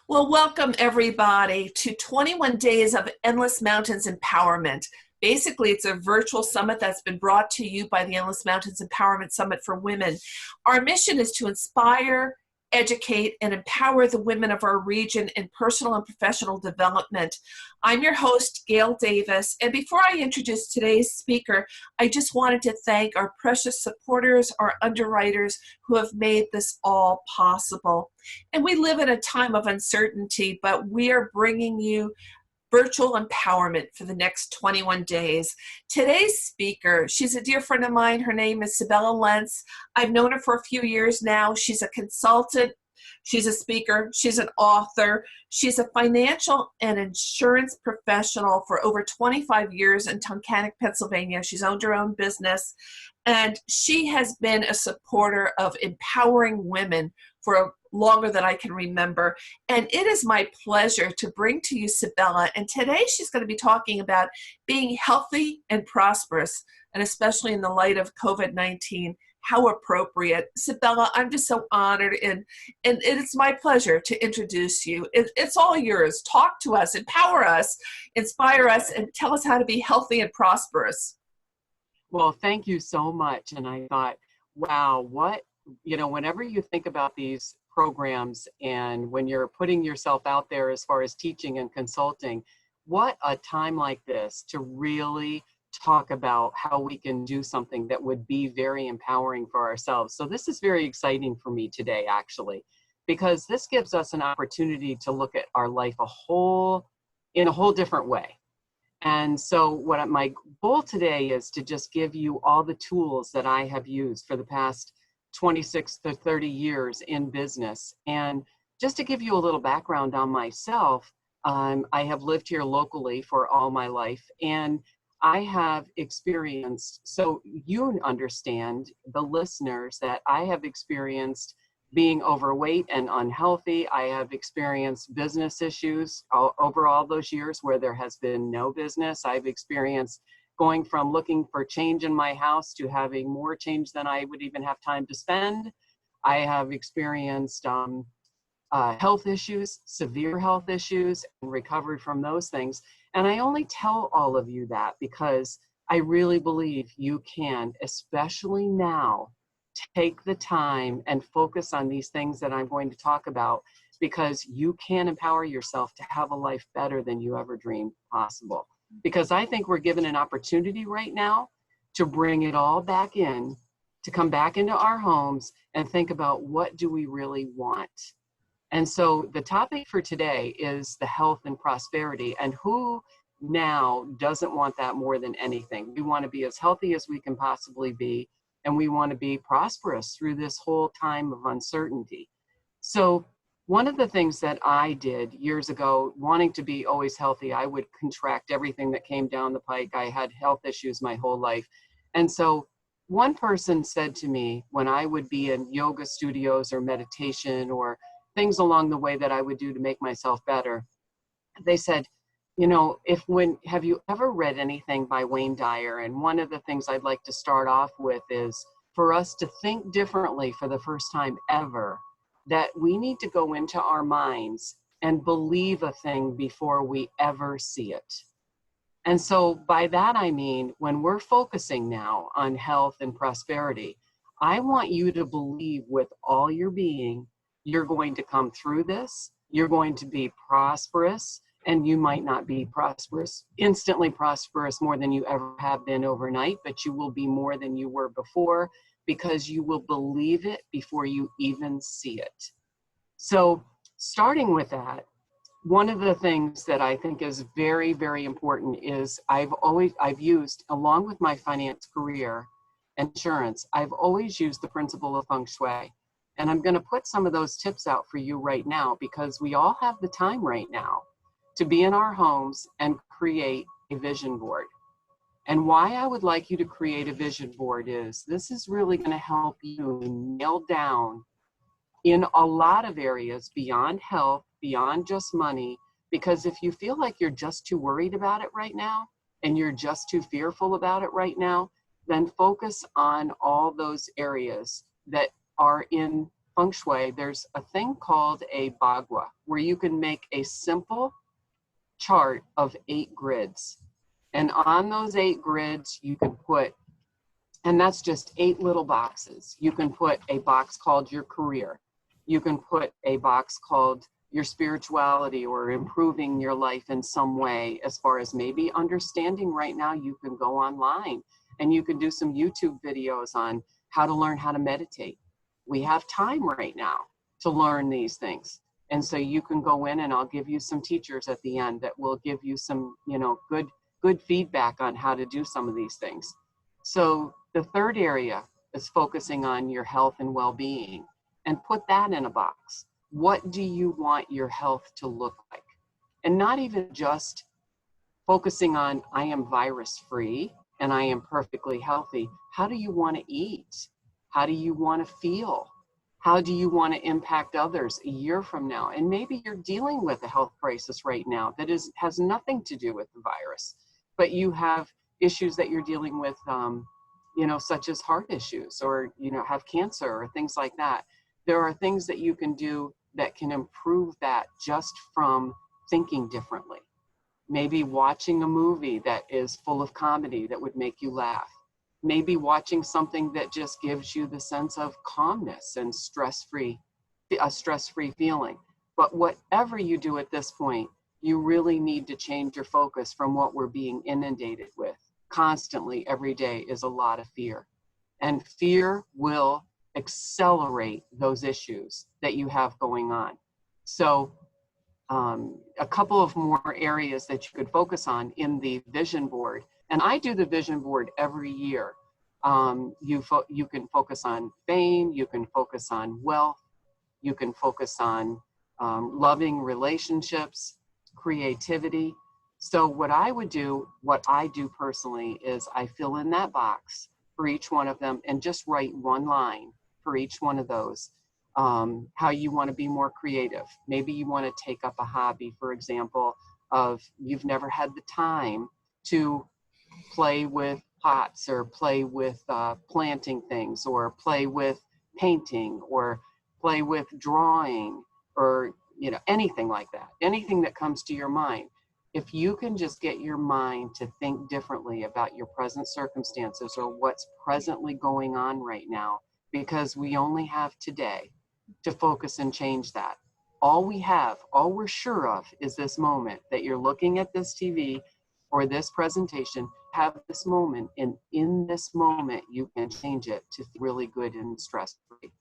Well, welcome everybody to 21 Days of Endless Mountains Empowerment. Basically, it's a virtual summit that's been brought to you by the Endless Mountains Empowerment Summit for Women. Our mission is to inspire, educate, and empower the women of our region in personal and professional development. I'm your host, Gail Davis, and before I introduce today's speaker, I just wanted to thank our precious supporters, our underwriters who have made this all possible. And we live in a time of uncertainty, but we are bringing you virtual empowerment for the next 21 days. Today's speaker, she's a dear friend of mine. Her name is Sybilla Lenz. I've known her for a few years now. She's a consultant. She's a speaker. She's an author. She's a financial and insurance professional for over 25 years in Tunkhannock, Pennsylvania. She's owned her own business, and she has been a supporter of empowering women for longer than I can remember. And it is my pleasure to bring to you Sybilla. And today she's going to be talking about being healthy and prosperous, and especially in the light of COVID-19, how appropriate. Sybilla, I'm just so honored, and it's my pleasure to introduce you. It's all yours. Talk to us, empower us, inspire us, and tell us how to be healthy and prosperous. Well, thank you so much. And I thought, wow, whenever you think about these programs and when you're putting yourself out there as far as teaching and consulting, what a time like this to really talk about how we can do something that would be very empowering for ourselves. So this is very exciting for me today, actually, because this gives us an opportunity to look at our life in a whole different way. And so what my goal today is to just give you all the tools that I have used for the past 26 to 30 years in business. And just to give you a little background on myself, I have lived here locally for all my life, and I have experienced, so you understand, the listeners, that I have experienced being overweight and unhealthy. I have experienced business issues over all those years where there has been no business. I've experienced going from looking for change in my house to having more change than I would even have time to spend. I have experienced health issues, severe health issues, and recovered from those things. And I only tell all of you that because I really believe you can, especially now, take the time and focus on these things that I'm going to talk about, because you can empower yourself to have a life better than you ever dreamed possible. Because I think we're given an opportunity right now to bring it all back in, to come back into our homes and think about, what do we really want? And so the topic for today is the health and prosperity, and who now doesn't want that more than anything? We want to be as healthy as we can possibly be, and we want to be prosperous through this whole time of uncertainty. So one of the things that I did years ago, wanting to be always healthy, I would contract everything that came down the pike. I had health issues my whole life. And so one person said to me, when I would be in yoga studios or meditation or things along the way that I would do to make myself better, they said, have you ever read anything by Wayne Dyer? And one of the things I'd like to start off with is for us to think differently for the first time ever, that we need to go into our minds and believe a thing before we ever see it. And so by that, I mean, when we're focusing now on health and prosperity, I want you to believe with all your being, you're going to come through this, you're going to be prosperous, and you might not be prosperous, instantly prosperous more than you ever have been overnight, but you will be more than you were before, because you will believe it before you even see it. So starting with that, one of the things that I think is very, very important is I've used, along with my finance career, insurance, I've always used the principle of feng shui. And I'm going to put some of those tips out for you right now, because we all have the time right now to be in our homes and create a vision board. And why I would like you to create a vision board is this is really going to help you nail down in a lot of areas beyond health, beyond just money, because if you feel like you're just too worried about it right now and you're just too fearful about it right now, then focus on all those areas that are in feng shui, there's a thing called a bagua, where you can make a simple chart of 8 grids. And on those 8 grids, you can put, and that's just 8 little boxes. You can put a box called your career. You can put a box called your spirituality or improving your life in some way, as far as maybe understanding. Right now, you can go online and you can do some YouTube videos on how to learn how to meditate. We have time right now to learn these things. And so you can go in, and I'll give you some teachers at the end that will give you some, good feedback on how to do some of these things. So the third area is focusing on your health and well-being, and put that in a box. What do you want your health to look like? And not even just focusing on, I am virus-free and I am perfectly healthy. How do you want to eat? How do you want to feel? How do you want to impact others a year from now? And maybe you're dealing with a health crisis right now that has nothing to do with the virus, but you have issues that you're dealing with, such as heart issues, or, have cancer or things like that. There are things that you can do that can improve that just from thinking differently. Maybe watching a movie that is full of comedy that would make you laugh. Maybe watching something that just gives you the sense of calmness and a stress-free feeling. But whatever you do at this point, you really need to change your focus from what we're being inundated with constantly every day is a lot of fear. And fear will accelerate those issues that you have going on. So a couple of more areas that you could focus on in the vision board. And I do the vision board every year. You can focus on fame, you can focus on wealth, you can focus on loving relationships, creativity. So what I do personally is I fill in that box for each one of them and just write one line for each one of those. How you want to be more creative. Maybe you want to take up a hobby, for example, of you've never had the time to play with pots or play with planting things or play with painting or play with drawing or anything like that, anything that comes to your mind. If you can just get your mind to think differently about your present circumstances or what's presently going on right now, because we only have today to focus and change that. All we're sure of is this moment that you're looking at this TV or this presentation, have this moment, and in this moment, you can change it to feel really good and stress-free.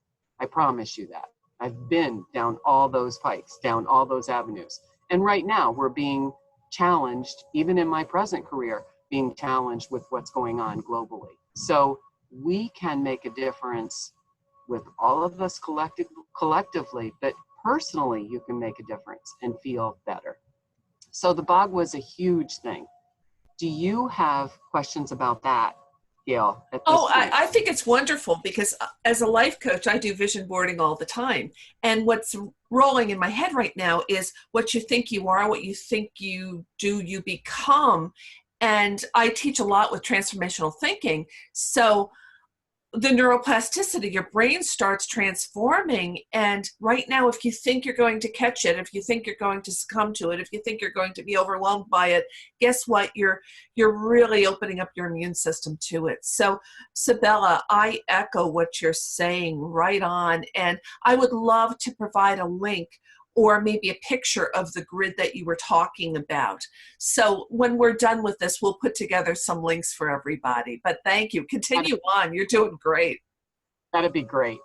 I promise you that. I've been down all those pipes, down all those avenues. And right now, we're being challenged, even in my present career, being challenged with what's going on globally. So we can make a difference with all of us collectively, but personally, you can make a difference and feel better. So the bog was a huge thing. Do you have questions about that, Gail? I think it's wonderful because as a life coach, I do vision boarding all the time. And what's rolling in my head right now is what you think you are, what you think you do, you become. And I teach a lot with transformational thinking. So the neuroplasticity, your brain starts transforming. And right now, if you think you're going to catch it, if you think you're going to succumb to it, if you think you're going to be overwhelmed by it, guess what? You're really opening up your immune system to it. So Sybilla, I echo what you're saying right on. And I would love to provide a link or maybe a picture of the grid that you were talking about. So when we're done with this, we'll put together some links for everybody. But thank you. Continue on. You're doing great. That'd be great.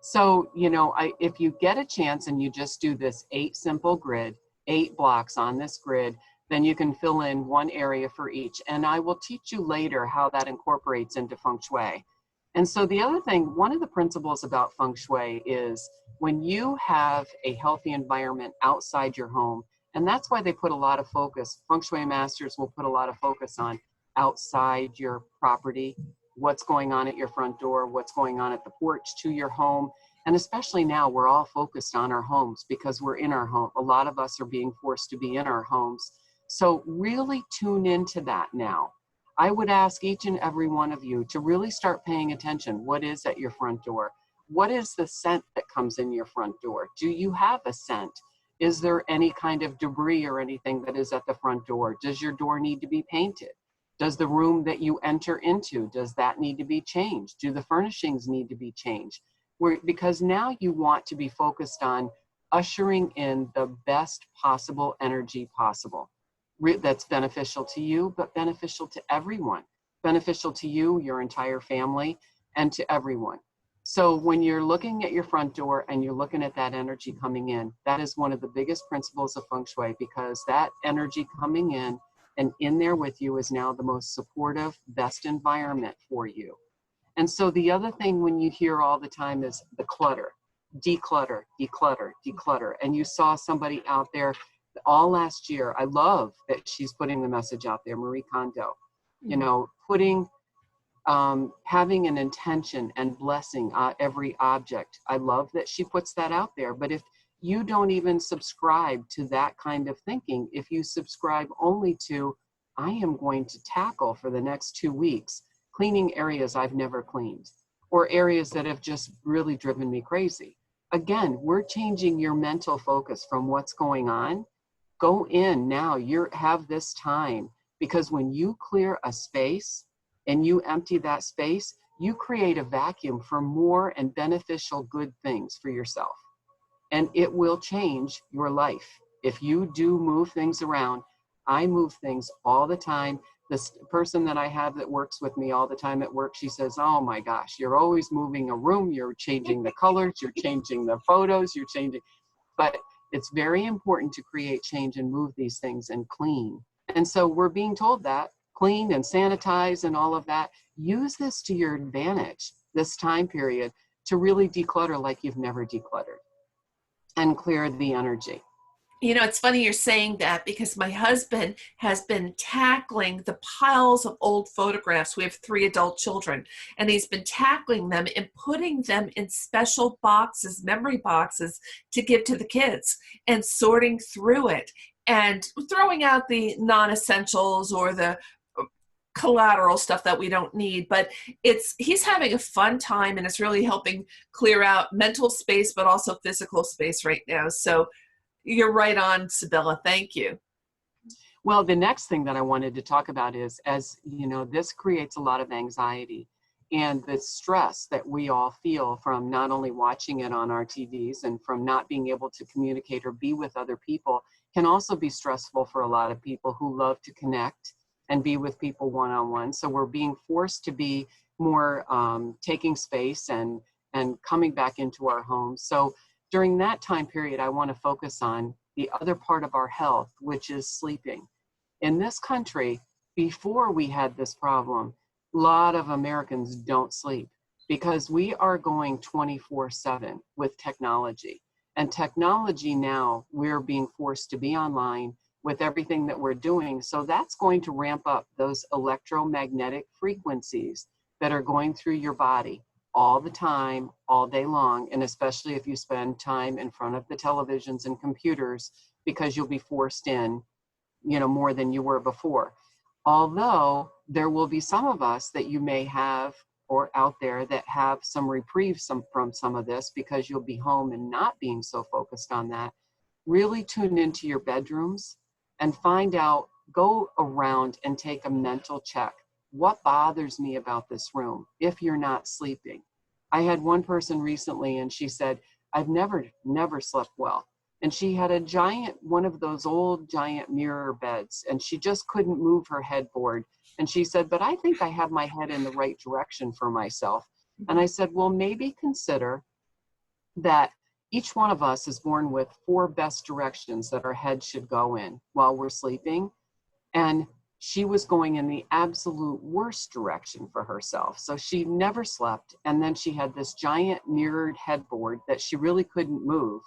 So, if you get a chance and you just do this 8 simple grid, 8 blocks on this grid, then you can fill in one area for each. And I will teach you later how that incorporates into feng shui. And so the other thing, one of the principles about feng shui is when you have a healthy environment outside your home, and that's why they put a lot of focus, feng shui masters will put a lot of focus on outside your property, what's going on at your front door, what's going on at the porch to your home. And especially now, we're all focused on our homes because we're in our home. A lot of us are being forced to be in our homes. So really tune into that now. I would ask each and every one of you to really start paying attention. What is at your front door? what is the scent that comes in your front door? Do you have a scent? Is there any kind of debris or anything that is at the front door? Does your door need to be painted? Does the room that you enter into, does that need to be changed? Do the furnishings need to be changed? Because now you want to be focused on ushering in the best possible energy possible that's beneficial to you, but beneficial to everyone, beneficial to you, your entire family, and to everyone. So when you're looking at your front door and you're looking at that energy coming in, that is one of the biggest principles of feng shui, because that energy coming in and in there with you is now the most supportive, best environment for you. And so the other thing when you hear all the time is the clutter, declutter, declutter, declutter. And you saw somebody out there all last year. I love that she's putting the message out there, Marie Kondo, you know, putting, having an intention and blessing every object. I love that she puts that out there. But if you don't even subscribe to that kind of thinking, if you subscribe only to, I am going to tackle for the next 2 weeks, cleaning areas I've never cleaned, or areas that have just really driven me crazy. Again, we're changing your mental focus from what's going on. Go in now, have this time, because when you clear a space and you empty that space, you create a vacuum for more and beneficial good things for yourself. And it will change your life. If you do move things around, I move things all the time. This person that I have that works with me all the time at work, she says, oh my gosh, you're always moving a room, you're changing the colors, you're changing the photos, you're changing. But it's very important to create change and move these things and clean. And so we're being told that, clean and sanitize and all of that. Use this to your advantage, this time period, to really declutter like you've never decluttered and clear the energy. You know, it's funny you're saying that, because my husband has been tackling the piles of old photographs. We have 3 adult children, and he's been tackling them and putting them in special boxes, memory boxes, to give to the kids, and sorting through it and throwing out the non-essentials or the collateral stuff that we don't need. But he's having a fun time, and it's really helping clear out mental space, but also physical space right now. So you're right on, Sybilla. Thank you. Well, the next thing that I wanted to talk about is, as you know, this creates a lot of anxiety, and the stress that we all feel from not only watching it on our TVs and from not being able to communicate or be with other people can also be stressful for a lot of people who love to connect and be with people one-on-one. So we're being forced to be more taking space and coming back into our homes. So during that time period, I want to focus on the other part of our health, which is sleeping. In this country, before we had this problem, a lot of Americans don't sleep because we are going 24/7 with technology. And technology now, we're being forced to be online with everything that we're doing. So that's going to ramp up those electromagnetic frequencies that are going through your body all the time, all day long, and especially if you spend time in front of the televisions and computers, because you'll be forced in, you know, more than you were before. Although there will be some of us that you may have or out there that have some reprieve from some of this, because you'll be home and not being so focused on that. Really tune into your bedrooms and find out, go around and take a mental check. What bothers me about this room if you're not sleeping? I had one person recently, and she said, I've never slept well. And she had a giant, one of those old giant mirror beds, and she just couldn't move her headboard. And she said, but I think I have my head in the right direction for myself. And I said, well, maybe consider that each one of us is born with 4 best directions that our head should go in while we're sleeping. And she was going in the absolute worst direction for herself. So she never slept. And then she had this giant mirrored headboard that she really couldn't move.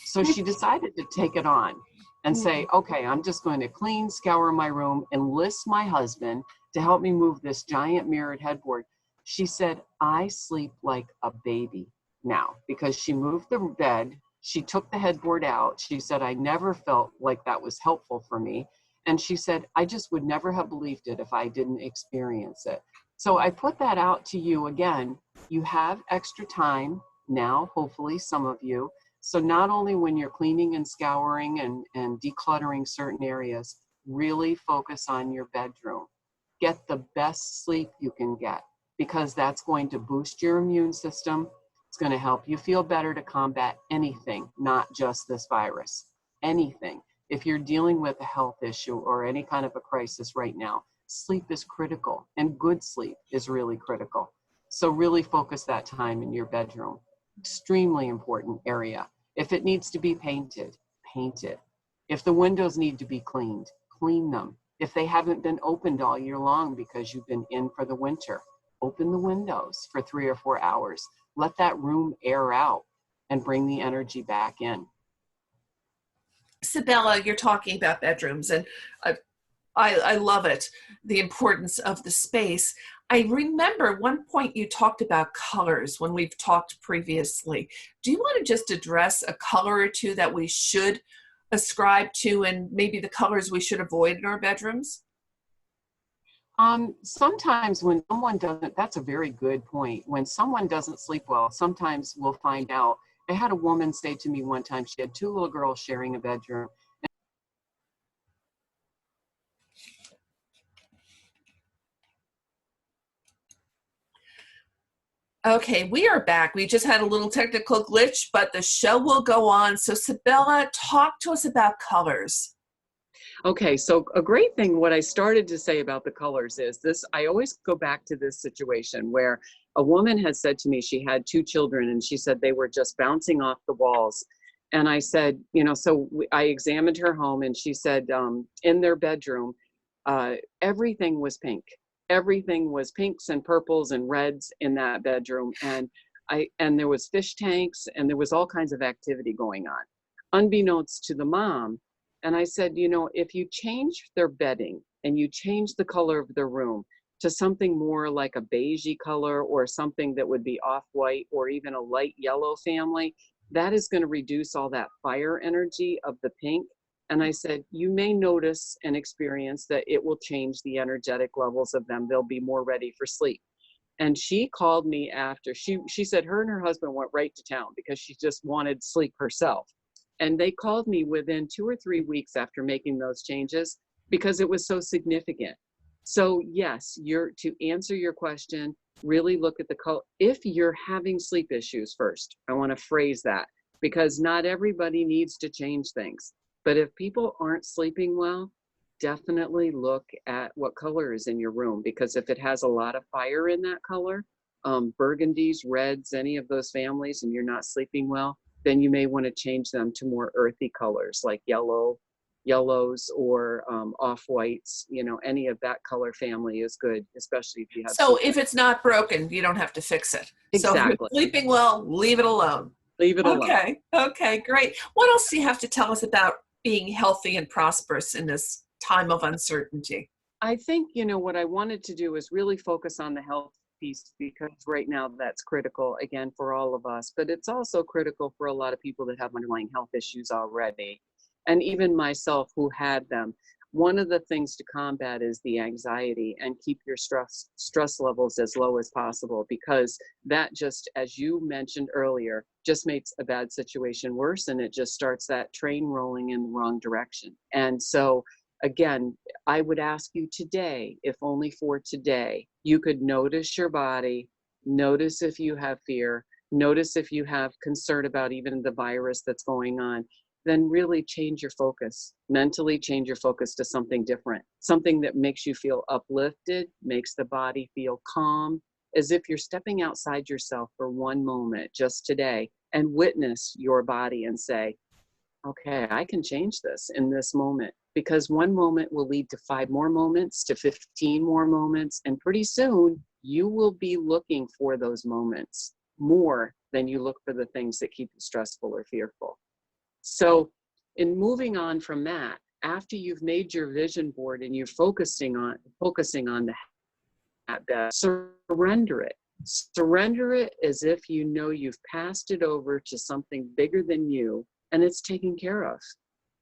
So she decided to take it on and say, okay, I'm just going to clean, scour my room, enlist my husband to help me move this giant mirrored headboard. She said, I sleep like a baby now, because she moved the bed. She took the headboard out. She said, I never felt like that was helpful for me. And she said, I just would never have believed it if I didn't experience it. So I put that out to you again. You have extra time. now, hopefully some of you. So not only when you're cleaning and scouring and decluttering certain areas, really focus on your bedroom. Get the best sleep you can get, because that's going to boost your immune system. It's going to help you feel better to combat anything, not just this virus, anything. If you're dealing with a health issue or any kind of a crisis right now, sleep is critical, and good sleep is really critical. So really focus that time in your bedroom. Extremely important area. If it needs to be painted, paint it. If the windows need to be cleaned, clean them. If they haven't been opened all year long because you've been in for the winter, open the windows for 3 or 4 hours. Let that room air out and bring the energy back in. Sybilla, you're talking about bedrooms, and I love it, the importance of the space. I remember one point you talked about colors when we've talked previously. Do you want to just address a color or two that we should ascribe to, and maybe the colors we should avoid in our bedrooms? Sometimes when someone doesn't, that's a very good point. When someone doesn't sleep well, sometimes we'll find out. I had a woman say to me one time, she had 2 little girls sharing a bedroom. Okay, we are back. We just had a little technical glitch, but the show will go on. So Sybilla, talk to us about colors. Okay, so a great thing, what I started to say about the colors is this, I always go back to this situation where a woman had said to me, she had 2 children, and she said they were just bouncing off the walls. And I said, you know, I examined her home, and she said in their bedroom, everything was pink. Everything was pinks and purples and reds in that bedroom. And there was fish tanks, and there was all kinds of activity going on, unbeknownst to the mom. And I said, you know, if you change their bedding and you change the color of the room to something more like a beigey color, or something that would be off-white, or even a light yellow family, that is going to reduce all that fire energy of the pink. And I said, you may notice and experience that it will change the energetic levels of them. They'll be more ready for sleep. And she called me after. She said her and her husband went right to town because she just wanted sleep herself. And they called me within 2 or 3 weeks after making those changes because it was so significant. So yes, to answer your question, really look at the color. If you're having sleep issues first, I want to phrase that, because not everybody needs to change things. But if people aren't sleeping well, definitely look at what color is in your room, because if it has a lot of fire in that color, burgundies, reds, any of those families, and you're not sleeping well, then you may want to change them to more earthy colors like yellows or off-whites. You know, any of that color family is good, especially if you have. So if it's not broken, you don't have to fix it. Exactly. So if you're sleeping well, leave it alone. Leave it alone. Okay, great. What else do you have to tell us about being healthy and prosperous in this time of uncertainty? I think, you know, what I wanted to do is really focus on the health piece, because right now that's critical, again, for all of us, but it's also critical for a lot of people that have underlying health issues already. And even myself, who had them. One of the things to combat is the anxiety, and keep your stress levels as low as possible, because that just, as you mentioned earlier, just makes a bad situation worse, and it just starts that train rolling in the wrong direction. And so again, I would ask you today, if only for today, you could notice your body, notice if you have fear, notice if you have concern about even the virus that's going on, then really change your focus. Mentally change your focus to something different, something that makes you feel uplifted, makes the body feel calm, as if you're stepping outside yourself for one moment just today and witness your body and say, okay, I can change this in this moment, because one moment will lead to 5 more moments, to 15 more moments. And pretty soon you will be looking for those moments more than you look for the things that keep you stressful or fearful. So in moving on from that, after you've made your vision board and you're focusing on that, surrender it. Surrender it as if you know you've passed it over to something bigger than you, and it's taken care of.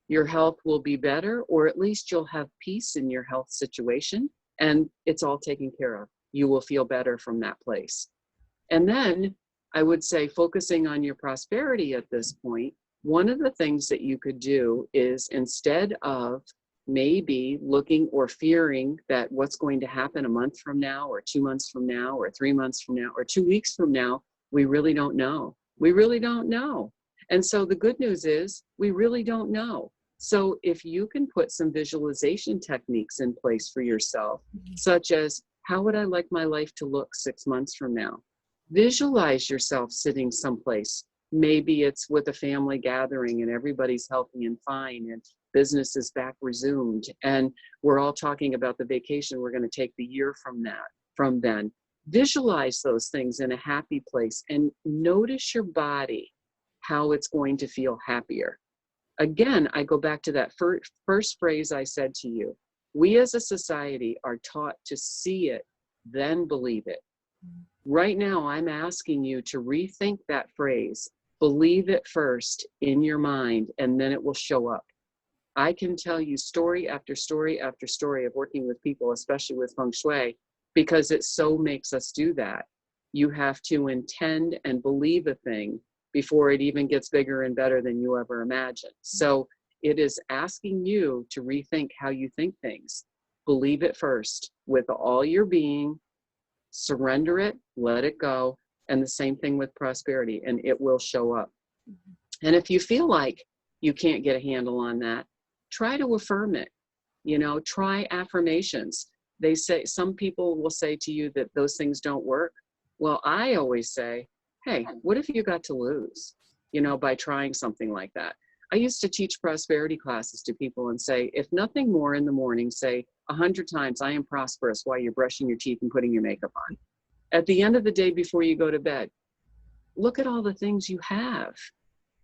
Your health will be better, or at least you'll have peace in your health situation, and it's all taken care of. You will feel better from that place. And then I would say focusing on your prosperity at this point, one of the things that you could do is, instead of maybe looking or fearing that what's going to happen a month from now or 2 months from now or 3 months from now or 2 weeks from now, we really don't know. We really don't know. And so the good news is we really don't know. So if you can put some visualization techniques in place for yourself, such as, how would I like my life to look 6 months from now? Visualize yourself sitting someplace. Maybe it's with a family gathering and everybody's healthy and fine and business is back resumed. And we're all talking about the vacation we're going to take the year from then. Visualize those things in a happy place and notice your body, how it's going to feel happier. Again, I go back to that first phrase I said to you. We as a society are taught to see it, then believe it. Right now, I'm asking you to rethink that phrase. Believe it first in your mind, and then it will show up. I can tell you story after story after story of working with people, especially with feng shui, because it so makes us do that. You have to intend and believe a thing before it even gets bigger and better than you ever imagined. So it is asking you to rethink how you think things. Believe it first with all your being, surrender it, let it go, and the same thing with prosperity, and it will show up. And if you feel like you can't get a handle on that, try to affirm it. You know, try affirmations. They say, some people will say to you that those things don't work. Well, I always say, hey, what have you got to lose, you know, by trying something like that? I used to teach prosperity classes to people and say, if nothing more in the morning, say 100 times, I am prosperous, while you're brushing your teeth and putting your makeup on. At the end of the day, before you go to bed, look at all the things you have.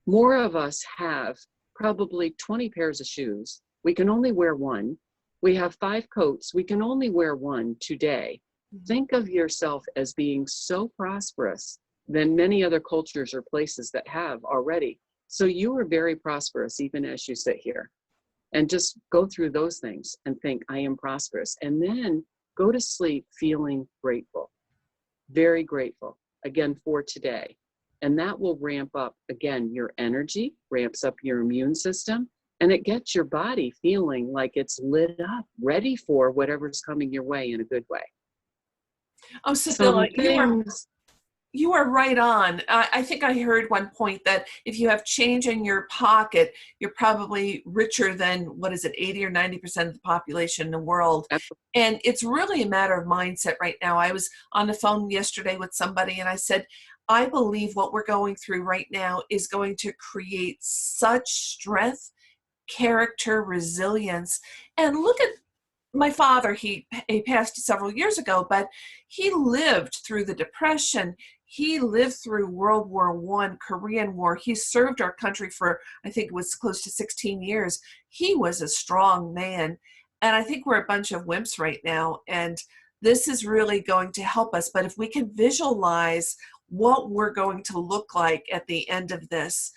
More of us have probably 20 pairs of shoes. We can only wear one. We have 5 coats. We can only wear one today. Think of yourself as being so prosperous than many other cultures or places that have already. So you are very prosperous even as you sit here. And just go through those things and think, I am prosperous. And then go to sleep feeling grateful, very grateful, again, for today. And that will ramp up, again, your energy, ramps up your immune system, and it gets your body feeling like it's lit up, ready for whatever's coming your way in a good way. Oh, Sybilla, you are right on. I think I heard one point that if you have change in your pocket, you're probably richer than, what is it, 80 or 90% of the population in the world. And it's really a matter of mindset right now. I was on the phone yesterday with somebody and I said, I believe what we're going through right now is going to create such strength, character, resilience. And look at my father. He passed several years ago, but he lived through the Depression. He lived through World War I, Korean War. He served our country for, I think it was close to 16 years. He was a strong man. And I think we're a bunch of wimps right now. And this is really going to help us. But if we can visualize what we're going to look like at the end of this,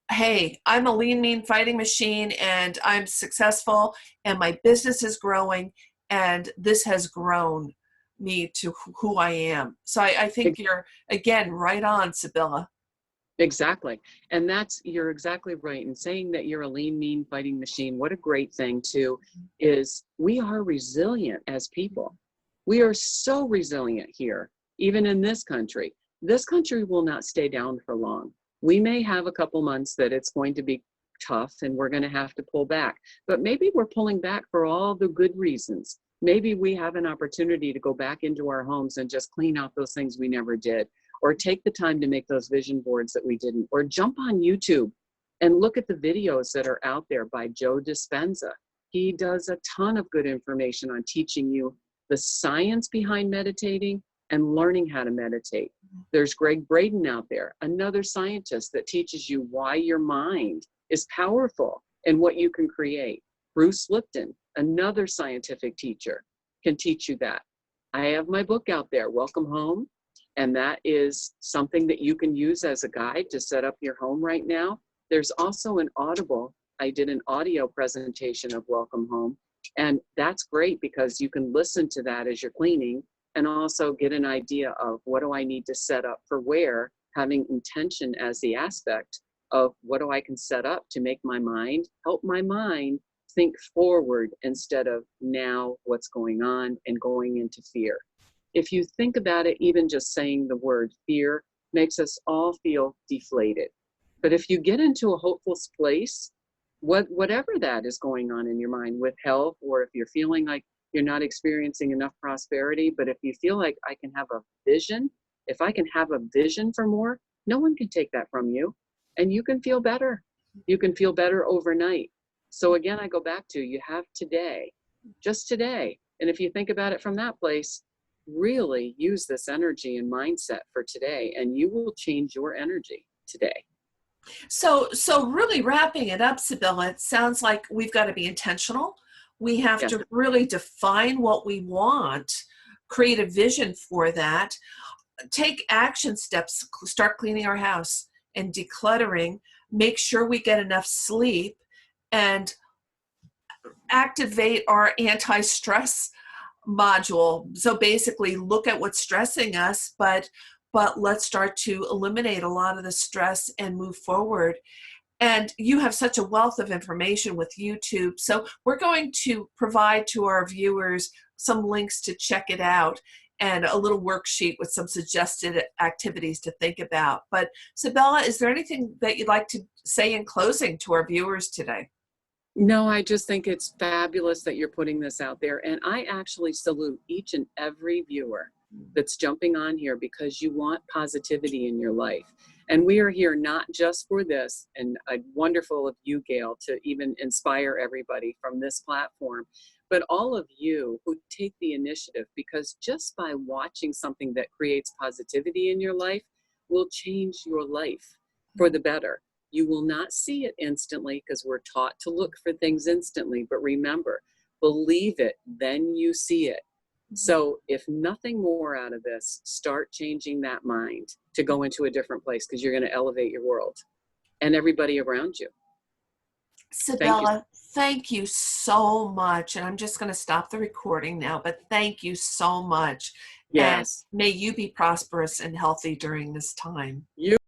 hey, I'm a lean, mean fighting machine and I'm successful and my business is growing and this has grown me to who I am. So I think you're, again, right on, Sybilla. Exactly. And you're exactly right. And saying that you're a lean, mean fighting machine, what a great thing too, is we are resilient as people. We are so resilient here, even in this country. This country will not stay down for long. We may have a couple months that it's going to be tough and we're going to have to pull back, but maybe we're pulling back for all the good reasons. Maybe we have an opportunity to go back into our homes and just clean out those things we never did, or take the time to make those vision boards that we didn't, or jump on YouTube and look at the videos that are out there by Joe Dispenza. He does a ton of good information on teaching you the science behind meditating and learning how to meditate. There's Greg Braden out there, another scientist that teaches you why your mind is powerful and what you can create. Bruce Lipton, another scientific teacher, can teach you that. I have my book out there, Welcome Home, and that is something that you can use as a guide to set up your home right now. There's also an Audible. I did an audio presentation of Welcome Home, and that's great because you can listen to that as you're cleaning and also get an idea of what do I need to set up for where, having intention as the aspect of what do I can set up to make my mind, help my mind think forward instead of now what's going on and going into fear. If you think about it, even just saying the word fear makes us all feel deflated. But if you get into a hopeful place, whatever that is going on in your mind with health, or if you're feeling like you're not experiencing enough prosperity, but if you feel like I can have a vision, if I can have a vision for more, no one can take that from you. And you can feel better. You can feel better overnight. So again, I go back to, you have today, just today. And if you think about it from that place, really use this energy and mindset for today, and you will change your energy today. So really wrapping it up, Sybilla, it sounds like we've got to be intentional. We have Yes. to really define what we want, create a vision for that, take action steps, start cleaning our house and decluttering, make sure we get enough sleep, and activate our anti-stress module. So basically look at what's stressing us, but let's start to eliminate a lot of the stress and move forward. And you have such a wealth of information with YouTube. So we're going to provide to our viewers some links to check it out and a little worksheet with some suggested activities to think about. But Sybilla, is there anything that you'd like to say in closing to our viewers today? No, I just think it's fabulous that you're putting this out there. And I actually salute each and every viewer that's jumping on here because you want positivity in your life. And we are here not just for this, and wonderful of you, Gail, to even inspire everybody from this platform, but all of you who take the initiative, because just by watching something that creates positivity in your life will change your life for the better. You will not see it instantly because we're taught to look for things instantly, but remember, believe it, then you see it. So if nothing more out of this, start changing that mind to go into a different place, because you're going to elevate your world and everybody around you. Sybilla, thank you so much. And I'm just going to stop the recording now, but thank you so much. Yes. And may you be prosperous and healthy during this time. You